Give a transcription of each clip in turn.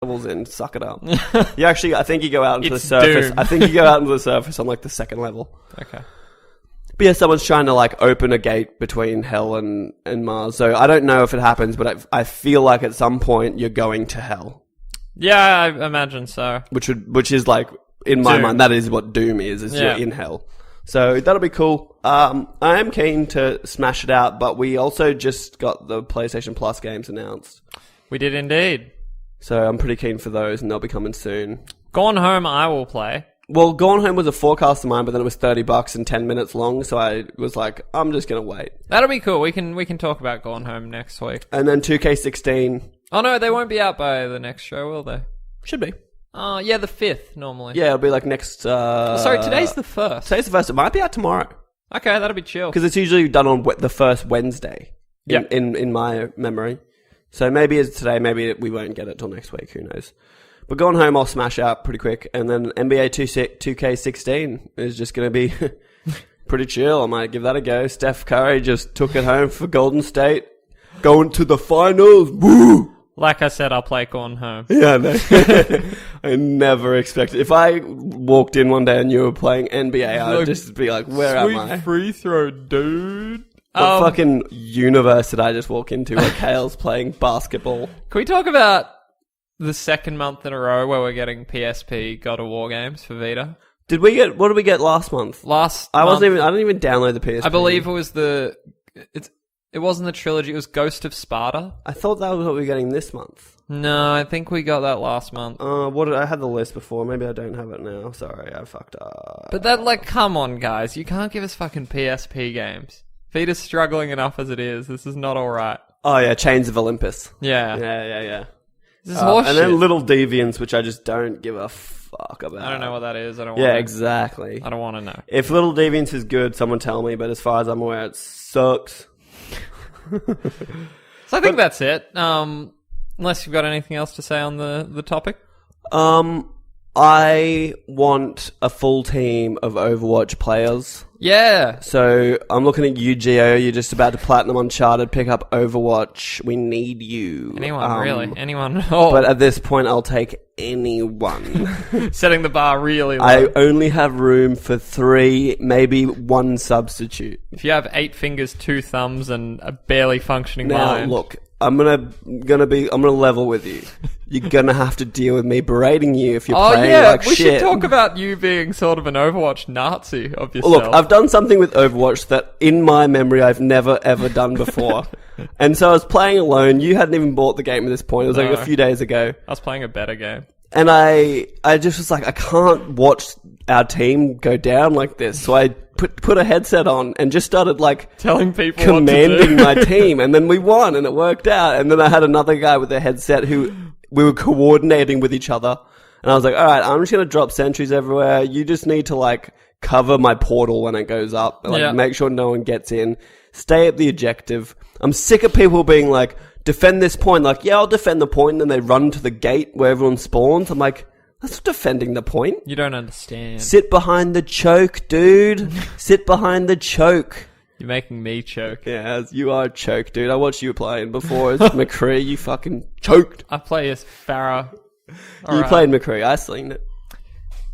levels in. Suck it up. I think you go out into the It's surface. Doom. I think you go out into the surface on like the second level. Okay. But yeah, someone's trying to like open a gate between hell and Mars. So I don't know if it happens, but I feel like at some point you're going to hell. Yeah, I imagine so. Which is like, in my Doom. mind, that is what Doom is you're in hell. So that'll be cool. I am keen to smash it out, but we also just got the PlayStation Plus games announced. We did indeed. So I'm pretty keen for those, and they'll be coming soon. Gone Home I will play. Well, Gone Home was a forecast of mine, but then it was $30 and 10 minutes long, so I was like, I'm just going to wait. That'll be cool. We can talk about Gone Home next week. And then 2K16. Oh no, they won't be out by the next show, will they? Should be. Oh, yeah, the 5th, normally. Yeah, it'll be like next... Sorry, today's the 1st. Today's the 1st. It might be out tomorrow. Okay, that'll be chill. Because it's usually done on the first Wednesday, in my memory. So maybe it's today, maybe we won't get it till next week, who knows. But Going Home I'll smash out pretty quick, and then NBA 2K16 is just going to be pretty chill. I might give that a go. Steph Curry just took it home for Golden State, going to the finals. Woo! Like I said, I'll play Gone Home. Yeah, no. I never expected. If I walked in one day and you were playing NBA, I'd just be like, where am I? Sweet free throw, dude. What fucking universe did I just walk into where Khayl's playing basketball? Can we talk about the second month in a row where we're getting PSP God of War games for Vita? What did we get last month? I didn't even download the PSP. I believe it was it wasn't the trilogy, it was Ghost of Sparta. I thought that was what we were getting this month. No, I think we got that last month. I had the list before, maybe I don't have it now. Sorry, I fucked up. But that, come on, guys, you can't give us fucking PSP games. Vita's struggling enough as it is. This is not alright. Oh yeah, Chains of Olympus. Yeah. Yeah. This is horseshit. And then Little Deviants, which I just don't give a fuck about. I don't know what that is. Exactly. I don't want to know. If Little Deviants is good, someone tell me, but as far as I'm aware, it sucks. So I think that's it. Unless you've got anything else to say on the topic. I want a full team of Overwatch players. Yeah. So I'm looking at you, Gio. You're just about to platinum Uncharted, pick up Overwatch. We need you. Anyone, really. Anyone. Oh. But at this point, I'll take anyone. Setting the bar really low. I only have room for 3, maybe 1 substitute. If you have 8 fingers, 2 thumbs, and a barely functioning Now, mind. look, I'm gonna level with you. You're gonna have to deal with me berating you if you're playing like we shit. should talk about you being sort of an Overwatch Nazi of yourself. Look, I've done something with Overwatch that, in my memory, I've never ever done before. And so I was playing alone. You hadn't even bought the game at this point. It was like a few days ago. I was playing a better game. And I just was like, I can't watch our team go down like this. So I put a headset on and just started like telling people commanding my team. And then we won and it worked out. And then I had another guy with a headset who we were coordinating with each other. And I was like, all right, I'm just going to drop sentries everywhere. You just need to like cover my portal when it goes up. Like make sure no one gets in. Stay at the objective. I'm sick of people being like, defend this point. Like, yeah, I'll defend the point. And then they run to the gate where everyone spawns. I'm like, that's not defending the point. You don't understand. Sit behind the choke, dude. Sit behind the choke. You're making me choke. Yeah, you are a choke, dude. I watched you playing before as McCree. You fucking choked. I play as Farah. You played McCree. I slinged it.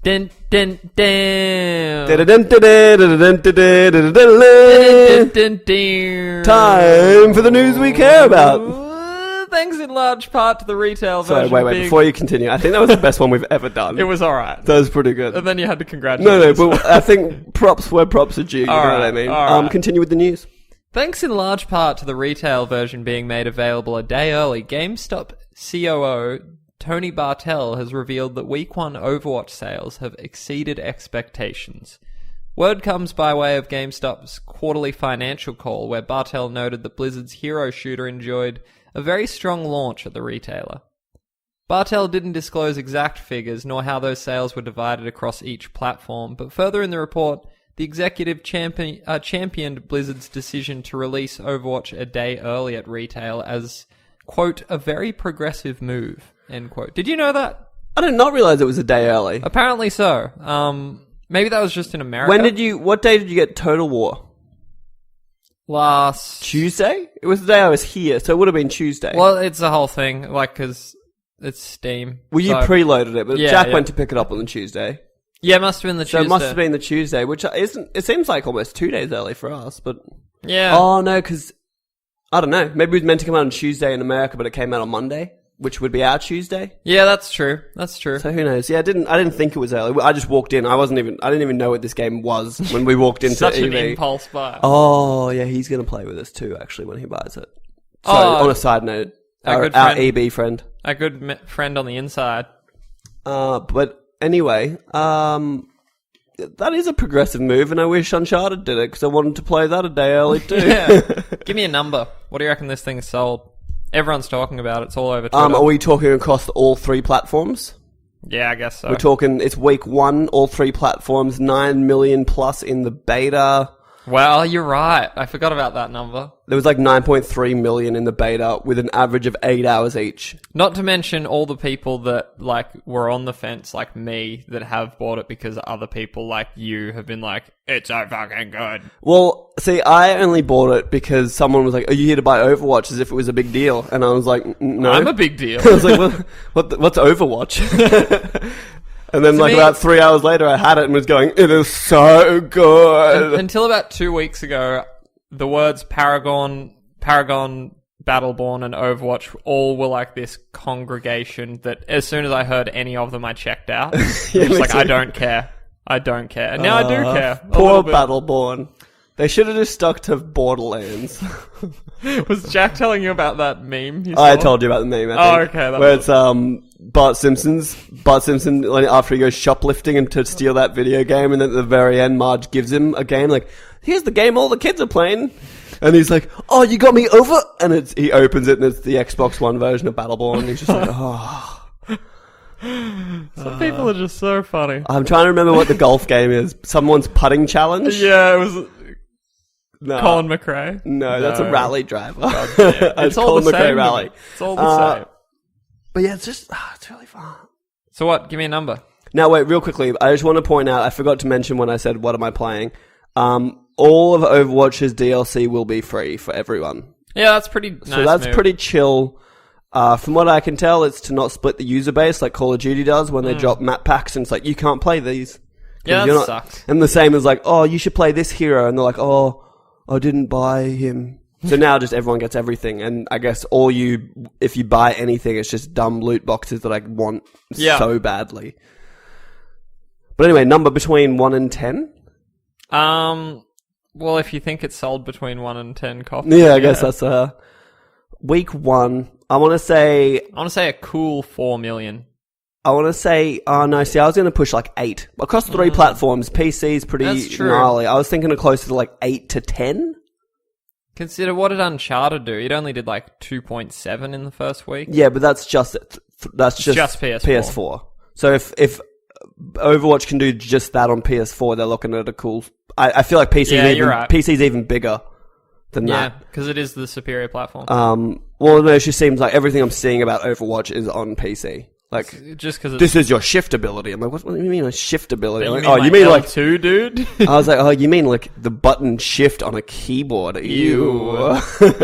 Dun, dun, dun. Time for the news we care about. Thanks in large part to the retail version. Sorry, wait, before you continue, I think that was the best one we've ever done. It was alright. That was pretty good. And then you had to congratulate No, but I think props where props are due, you know what I mean? Continue with the news. Thanks in large part to the retail version being made available a day early, GameStop COO Tony Bartel has revealed that Week 1 Overwatch sales have exceeded expectations. Word comes by way of GameStop's quarterly financial call, where Bartel noted that Blizzard's hero shooter enjoyed a very strong launch at the retailer. Bartel didn't disclose exact figures, nor how those sales were divided across each platform, but further in the report, the executive championed Blizzard's decision to release Overwatch a day early at retail as, quote, a very progressive move, end quote. Did you know that? I did not realize it was a day early. Apparently so. Maybe that was just in America. What day did you get Total War? Last Tuesday? It was the day I was here, so it would have been Tuesday. Well, it's the whole thing, because It's Steam. Well, you So- preloaded it, but Yeah, Jack yeah. went to pick it up on the Tuesday. Yeah, it must have been the So Tuesday. it must have been the Tuesday, which isn't. It seems like almost 2 days early for us, but Yeah. oh no, because I don't know. Maybe it was meant to come out on Tuesday in America, but it came out on Monday, which would be our Tuesday. Yeah, that's true. That's true. So who knows? Yeah, I didn't think it was early. I just walked in. I didn't even know what this game was when we walked into Such EV. an impulse buy. Oh yeah, he's gonna play with us too. Actually, when he buys it. So Oh, on a side note, our our good friend. EB friend. A good friend on the inside. But anyway, that is a progressive move, and I wish Uncharted did it because I wanted to play that a day early too. Yeah. Give me a number. What do you reckon this thing's sold? Everyone's talking about it. It's all over Twitter. Are we talking across all 3 platforms? Yeah, I guess so. We're talking. It's week 1, all 3 platforms, 9 million plus in the beta. Well, you're right. I forgot about that number. There was like 9.3 million in the beta with an average of 8 hours each. Not to mention all the people that, like, were on the fence, like me, that have bought it because other people like you have been like, it's so fucking good. Well, see, I only bought it because someone was like, are you here to buy Overwatch as if it was a big deal? And I was like, no. I'm a big deal. I was like, what's Overwatch? And then, like, about 3 hours later, I had it and was going, it is so good. Until about 2 weeks ago, the words Paragon, Battleborn, and Overwatch all were like this congregation that as soon as I heard any of them, I checked out. Yeah, It was me like, too. I don't care. I don't care. And now I do care. a Poor little bit. Battleborn. They should have just stuck to Borderlands. Was Jack telling you about that meme? I told you about the meme, I think. Oh, okay. Where it's Bart Simpson, like, after he goes shoplifting and to steal that video game, and then at the very end, Marge gives him a game, like, here's the game all the kids are playing. And he's like, oh, you got me over? And he opens it, and it's the Xbox One version of Battleborn, and he's just like, oh. Some people are just so funny. I'm trying to remember what the golf game is. Someone's putting challenge? Yeah, it was No. Colin McRae. No, that's a rally driver. It's all Colin the McRae same. rally. It's all the same. But yeah, it's just, it's really fun. So what? Give me a number. Now, wait, real quickly, I just want to point out, I forgot to mention when I said, what am I playing? All of Overwatch's DLC will be free for everyone. Yeah, that's pretty nice. So that's move. pretty chill. From what I can tell, it's to not split the user base like Call of Duty does when they drop map packs and it's like, you can't play these. Yeah, that sucks. And the same as like, oh, you should play this hero. And they're like, oh, I didn't buy him. So now just everyone gets everything. And I guess if you buy anything, it's just dumb loot boxes that I want so badly. But anyway, number between 1 and 10? Well, if you think it's sold between 1 and 10 copies. Yeah, I guess that's week 1. I want to say a cool 4 million. I want to say, oh no, see, I was going to push like 8. Across 3 platforms, PC's pretty That's true. gnarly. I was thinking of closer to like 8 to 10. Consider what did Uncharted do? It only did like 2.7 in the first week. Yeah, but that's just PS4. PS4. So if Overwatch can do just that on PS4, they're looking at a cool. I feel like PC's even bigger than Yeah, that. because it is the superior platform. Well, no, it just seems like everything I'm seeing about Overwatch is on PC. Like, just because this is your shift ability. I'm like, what do you mean a shift ability? I'm like, you mean like L2, dude? I was like, oh, you mean like the button shift on a keyboard? Ew.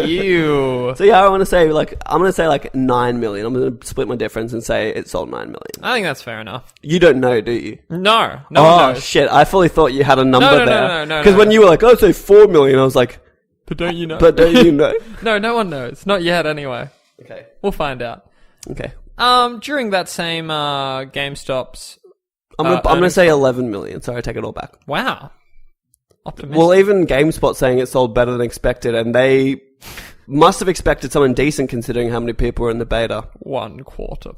Ew. So yeah, I'm gonna say like 9 million. I'm gonna split my difference and say it sold 9 million. I think that's fair enough. You don't know, do you? No one Oh knows. shit! I fully thought you had a number there. No. Because when you were like, "Oh, say 4 million," I was like, But don't you know? "But don't you know?" No one knows. Not yet, anyway. Okay. We'll find out. Okay. During that same GameStop's, I'm gonna say 11 million. Sorry, I take it all back. wow, optimistic. Well, even GameSpot saying it sold better than expected, and they must have expected something decent considering how many people were in the beta. 1/4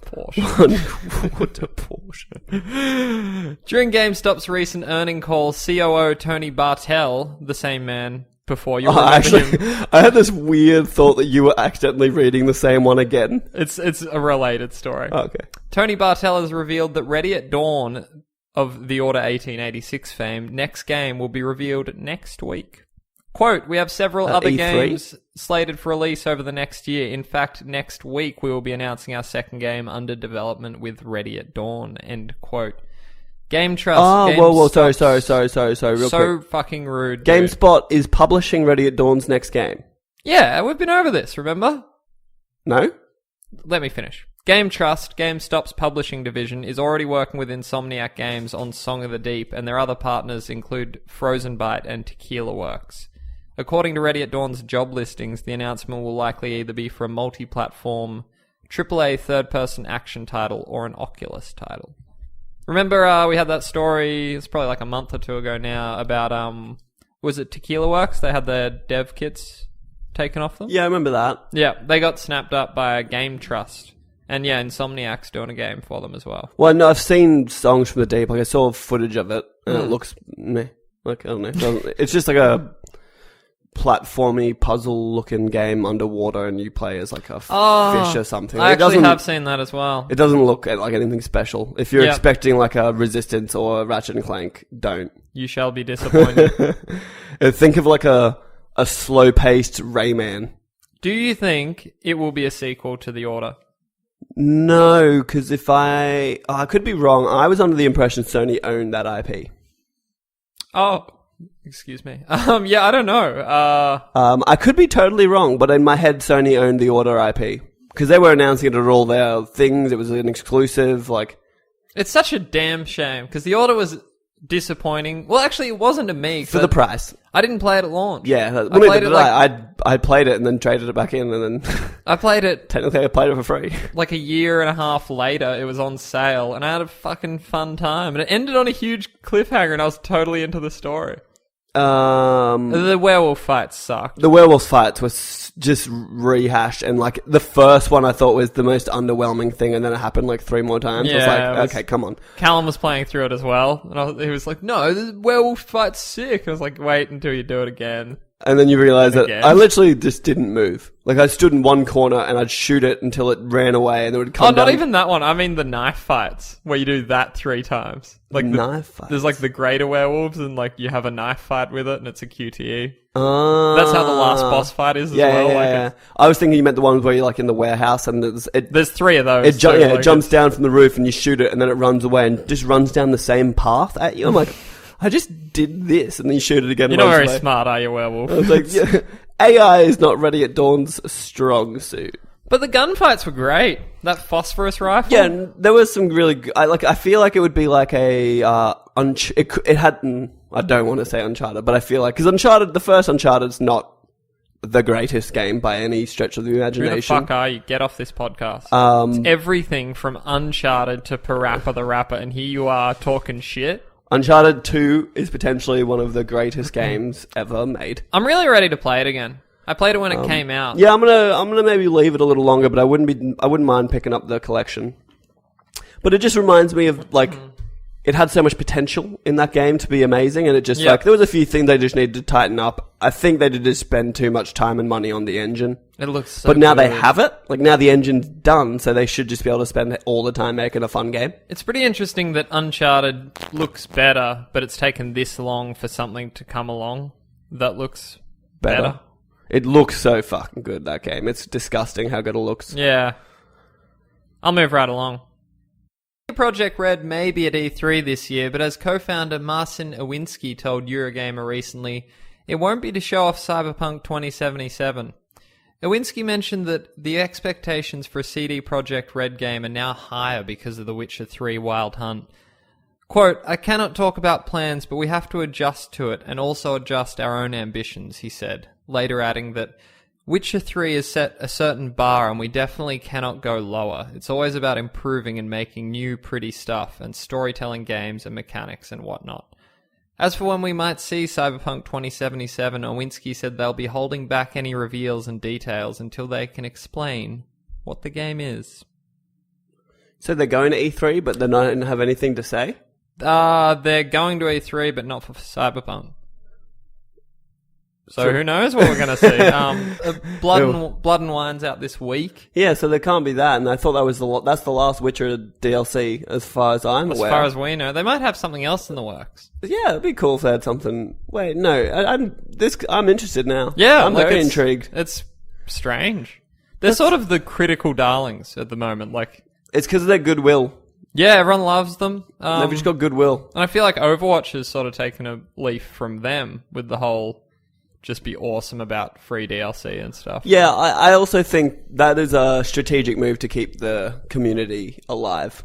portion. 1/4 portion. During GameStop's recent earning call, COO Tony Bartel, the same man before you remember him. I had this weird thought that you were accidentally reading the same one again. It's a related story. Oh, okay. Tony Bartel has revealed that Ready at Dawn of the Order 1886 fame, next game will be revealed next week. Quote, we have several other E3? games slated for release over the next year. In fact, next week we will be announcing our second game under development with Ready at Dawn. End quote. Game Trust. Oh, whoa, sorry, GameStop's real so quick. fucking rude. GameSpot is publishing Ready at Dawn's next game. Yeah, we've been over this, remember? No? Let me finish. Game Trust, GameStop's publishing division, is already working with Insomniac Games on Song of the Deep, and their other partners include Frozen Byte and Tequila Works. According to Ready at Dawn's job listings, the announcement will likely either be for a multi-platform, AAA third-person action title or an Oculus title. Remember, we had that story, it's probably like a month or two ago now, about, was it Tequila Works? They had their dev kits taken off them? Yeah, I remember that. Yeah, they got snapped up by Game Trust. And yeah, Insomniac's doing a game for them as well. Well, no, I've seen Songs from the Deep. Like, I saw footage of it, and it looks meh. Like, I don't know. It's just like a platformy, puzzle-looking game underwater, and you play as like a fish or something. I actually have seen that as well. It doesn't look like anything special. If you're expecting like a Resistance or a Ratchet and Clank, don't. You shall be disappointed. Think of like a slow-paced Rayman. Do you think it will be a sequel to The Order? No, because if I could be wrong. I was under the impression Sony owned that IP. Oh, excuse me. Yeah, I don't know. I could be totally wrong, but in my head, Sony owned the Order IP because they were announcing it at all their things. It was an exclusive. Like, it's such a damn shame because The Order was disappointing. Well, actually, it wasn't to me for the price. I didn't play it at launch. Yeah, I played it and then traded it back in, and then I played it. Technically, I played it for free. Like a year and a half later, it was on sale, and I had a fucking fun time. And it ended on a huge cliffhanger, and I was totally into the story. The werewolf fights sucked. The werewolf fights was just rehashed, and like the first one I thought was the most underwhelming thing, and then it happened like 3 more times. Yeah, I was like, okay, come on. Callum was playing through it as well, and he was like, no, the werewolf fight's sick. I was like, wait until you do it again. And then you realise that I literally just didn't move. Like, I stood in one corner and I'd shoot it until it ran away and it would come down. Oh, not even that one. I mean the knife fights, where you do that 3 times. Like knife fights? There's like the greater werewolves and like you have a knife fight with it and it's a QTE. That's how the last boss fight is as well. Yeah. I was thinking you meant the ones where you're like in the warehouse and there's 3 of those. It jumps down from the roof and you shoot it and then it runs away and just runs down the same path at you. I'm like, I just did this, and then you shoot it again. You're not very smart, are you, werewolf? I was like, yeah, AI is not Ready at Dawn's strong suit. But the gunfights were great. That phosphorus rifle. Yeah, and there was some really. I feel like it would be like a. It had. I don't want to say Uncharted, but I feel like because the first Uncharted's not the greatest game by any stretch of the imagination. Who the fuck are you? Get off this podcast. It's everything from Uncharted to Parappa the Rapper, and here you are talking shit. Uncharted 2 is potentially one of the greatest games ever made. I'm really ready to play it again. I played it when it came out. Yeah, I'm gonna maybe leave it a little longer, but I wouldn't mind picking up the collection. But it just reminds me of like it had so much potential in that game to be amazing, and it just like there was a few things they just needed to tighten up. I think they did just spend too much time and money on the engine. It looks so But now good. they have it. Like now the engine's done, so they should just be able to spend all the time making a fun game. It's pretty interesting that Uncharted looks better, but it's taken this long for something to come along that looks better. It looks so fucking good, that game. It's disgusting how good it looks. Yeah. I'll move right along. Project Red may be at E3 this year, but as co-founder Marcin Iwinski told Eurogamer recently, it won't be to show off Cyberpunk 2077. Iwinski mentioned that the expectations for a CD Projekt Red game are now higher because of The Witcher 3 Wild Hunt. Quote, I cannot talk about plans, but we have to adjust to it and also adjust our own ambitions, he said, later adding that Witcher 3 has set a certain bar and we definitely cannot go lower. It's always about improving and making new pretty stuff and storytelling games and mechanics and whatnot. As for when we might see Cyberpunk 2077, Owinski said they'll be holding back any reveals and details until they can explain what the game is. So they're going to E3, but they don't have anything to say? They're going to E3, but not for Cyberpunk. So who knows what we're going to see? Blood and Wine's out this week. Yeah, so there can't be that, and I thought that's the last Witcher DLC as far as I'm aware. As far as we know. They might have something else in the works. Yeah, it'd be cool if they had something. Wait, no, I'm interested now. Yeah, I'm very intrigued. It's strange. They're sort of the critical darlings at the moment. Like, it's because of their goodwill. Yeah, everyone loves them. They've just got goodwill. And I feel like Overwatch has sort of taken a leaf from them with the whole just be awesome about free DLC and stuff. Yeah, I also think that is a strategic move to keep the community alive.